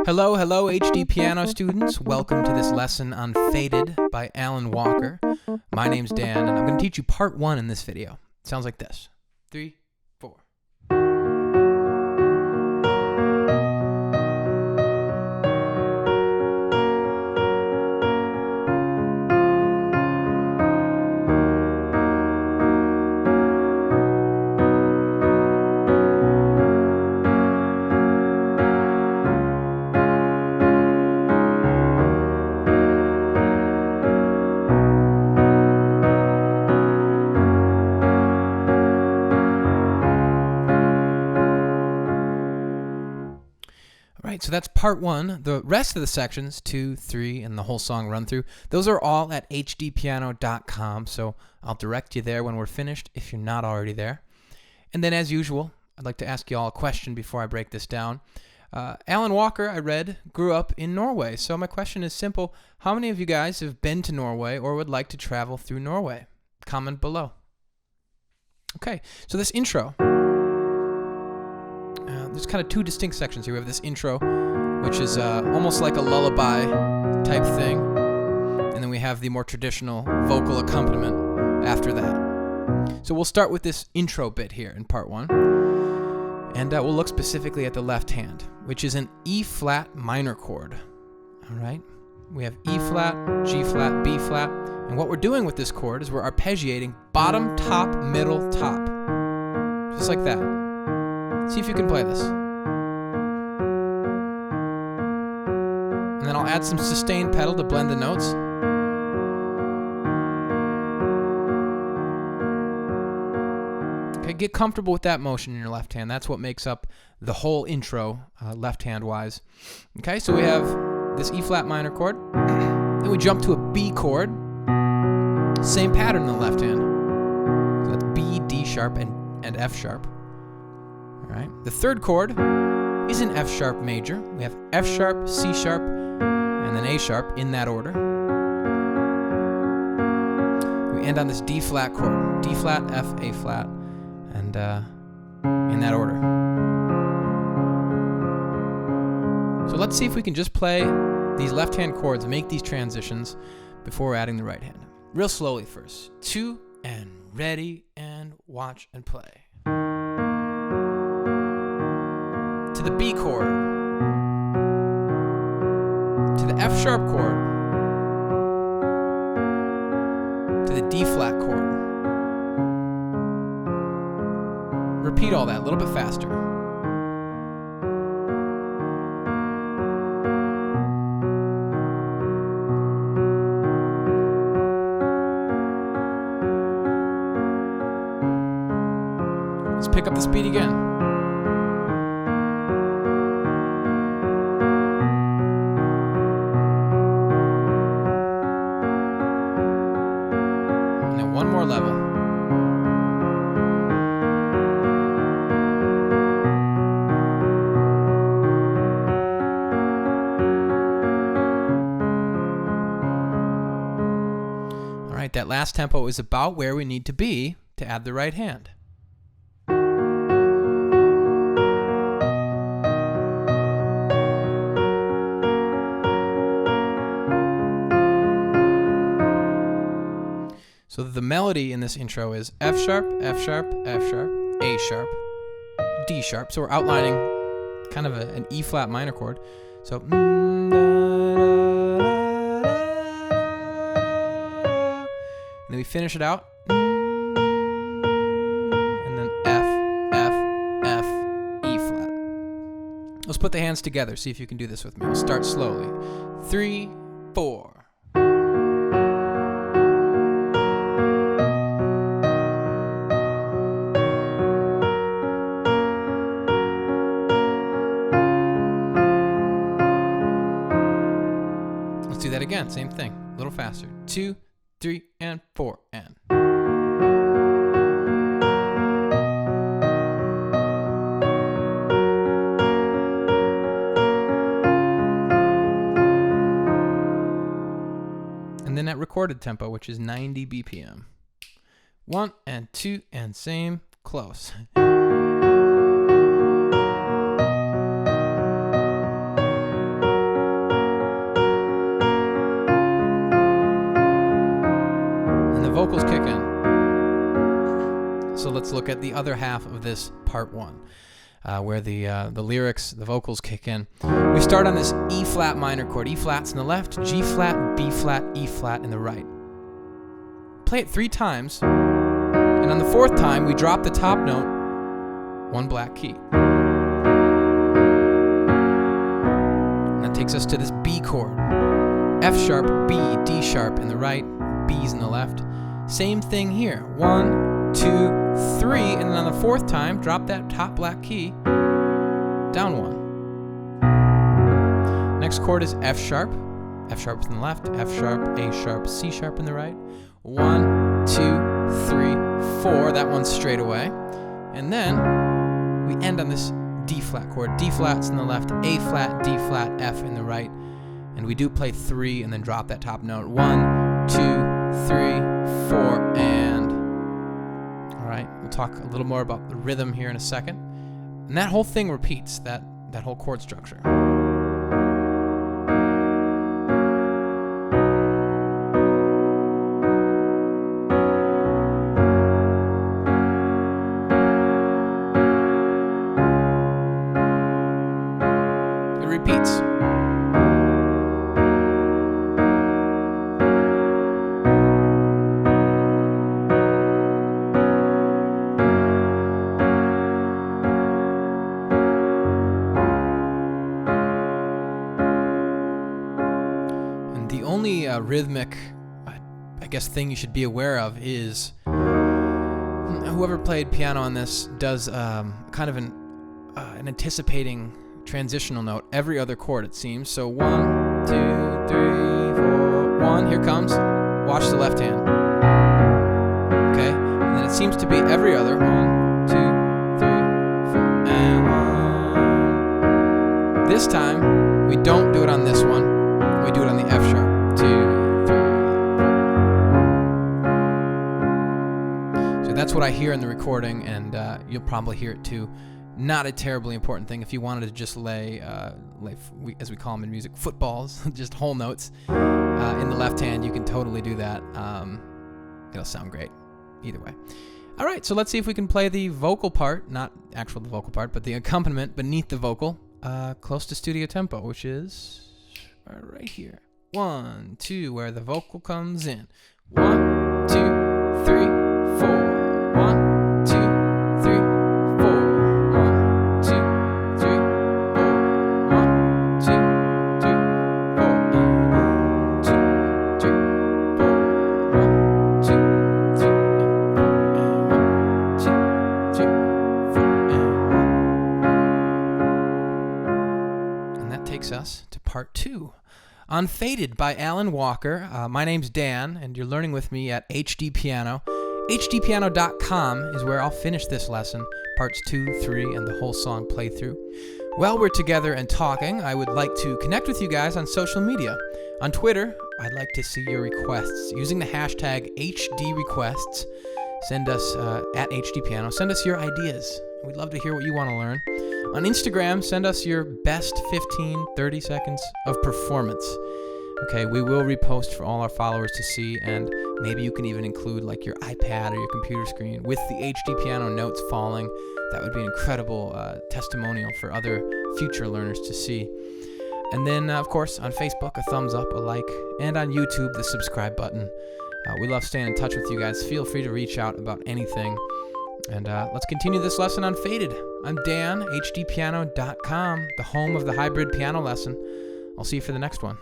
Hello, HDpiano students. Welcome to this lesson on Faded by Alan Walker. My name's Dan, and I'm going to teach you part 1 in this video. It sounds like this. 3, 4. Right, so that's part 1. The rest of the sections, 2, 3, and the whole song run through, those are all at HDpiano.com, so I'll direct you there when we're finished if you're not already there. And then as usual, I'd like to ask you all a question before I break this down. Alan Walker, I read, grew up in Norway, so my question is simple. How many of you guys have been to Norway or would like to travel through Norway? Comment below. Okay, so this intro. There's kind of 2 distinct sections here. We have this intro, which is almost like a lullaby type thing, and then we have the more traditional vocal accompaniment after that. So we'll start with this intro bit here in part 1, and we'll look specifically at the left hand, which is an E flat minor chord. All right, we have E flat, G flat, B flat, and what we're doing with this chord is we're arpeggiating bottom, top, middle, top, just like that. See if you can play this. And then I'll add some sustain pedal to blend the notes. Okay, get comfortable with that motion in your left hand. That's what makes up the whole intro, left hand wise. Okay, so we have this E flat minor chord. Then we jump to a B chord. Same pattern in the left hand. So that's B, D sharp, and F sharp. All right. The third chord is an F sharp major. We have F sharp, C sharp, and then A sharp in that order. We end on this D flat chord. D flat, F, A flat, and in that order. So let's see if we can just play these left hand chords, make these transitions before we're adding the right hand. Real slowly first. 2 and ready and watch and play. To the B chord, to the F sharp chord, to the D flat chord. Repeat all that a little bit faster. Let's pick up the speed again. One more level. All right, that last tempo is about where we need to be to add the right hand. So the melody in this intro is F sharp, F sharp, F sharp, A sharp, D sharp. So we're outlining kind of an E flat minor chord. So and then we finish it out. And then F, F, F, E flat. Let's put the hands together. See if you can do this with me. We'll start slowly. 3, 4. Let's do that again, same thing, a little faster. 2, 3, and 4, and. And then that recorded tempo, which is 90 BPM. 1 and 2 and same, close. let's look at the other half of this part 1, where the lyrics, the vocals kick in. We start on this E flat minor chord. E flat's in the left, G flat, B flat, E flat in the right. Play it 3 times, and on the 4th time, we drop the top note 1 black key. And that takes us to this B chord. F sharp, B, D sharp in the right, B's in the left. Same thing here. 1, 2, 3, and then on the 4th time, drop that top black key, down 1. Next chord is F sharp. F sharp in the left, F sharp, A sharp, C sharp in the right. 1, 2, 3, 4. That one's straight away. And then we end on this D flat chord. D flat's in the left, A flat, D flat, F in the right. And we do play 3 and then drop that top note. 1, 2, 3, 4, and... Alright, we'll talk a little more about the rhythm here in a second. And that whole thing repeats, that whole chord structure. It repeats. The only rhythmic, I guess, thing you should be aware of is whoever played piano on this does kind of an anticipating transitional note every other chord, it seems. So 1, 2, 3, 4, 1. Here comes. Watch the left hand. Okay, and then it seems to be every other. 1, 2, 3, 4, and 1. This time we don't do it on this one. We do it on the F sharp. 2, 3, 4. So that's what I hear in the recording, and you'll probably hear it too. Not a terribly important thing. If you wanted to just lay as we call them in music, footballs, just whole notes in the left hand, you can totally do that. It'll sound great either way. All right, so let's see if we can play the vocal part, not actual the vocal part, but the accompaniment beneath the vocal, close to studio tempo, which is right here. 1, 2, where the vocal comes in. 1, 2, 3, 4. 1, 2, 3, 4. 1, 2, 3, 4. 1, 2, 3, 4. 1, 2, 3, 4. 1, 2, 3, 4. 1, 2, 3, 4. And that takes us to part 2. On Faded by Alan Walker. My name's Dan, and you're learning with me at HDpiano. HDpiano.com is where I'll finish this lesson, parts 2, 3, and the whole song playthrough. While we're together and talking, I would like to connect with you guys on social media. On Twitter, I'd like to see your requests. Using the hashtag HDrequests, send us at HDpiano. Send us your ideas. We'd love to hear what you want to learn. On Instagram, send us your best 15, 30 seconds of performance. Okay, we will repost for all our followers to see, and maybe you can even include like your iPad or your computer screen with the HDpiano notes falling. That would be an incredible testimonial for other future learners to see. And then, of course, on Facebook, a thumbs up, a like, and on YouTube, the subscribe button. We love staying in touch with you guys. Feel free to reach out about anything. And let's continue this lesson on Faded. I'm Dan, HDpiano.com, the home of the hybrid piano lesson. I'll see you for the next one.